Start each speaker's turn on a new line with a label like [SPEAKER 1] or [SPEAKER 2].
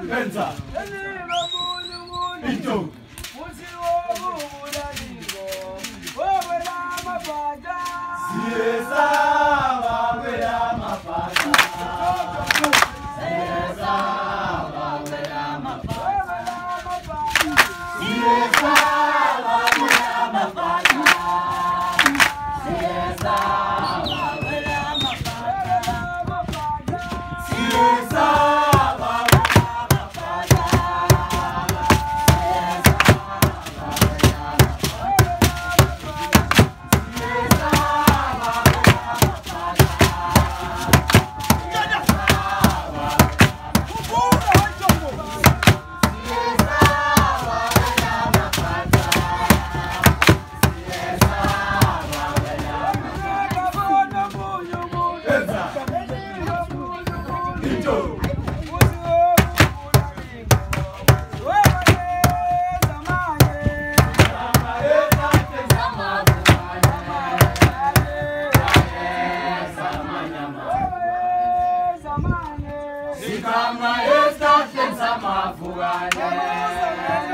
[SPEAKER 1] Enza. Ito. Siesa wawela mapata. Siesa wawela mapata. Siesa wawela mapata. Siesa wawela mapata. Siesa Kama esta senza mafuane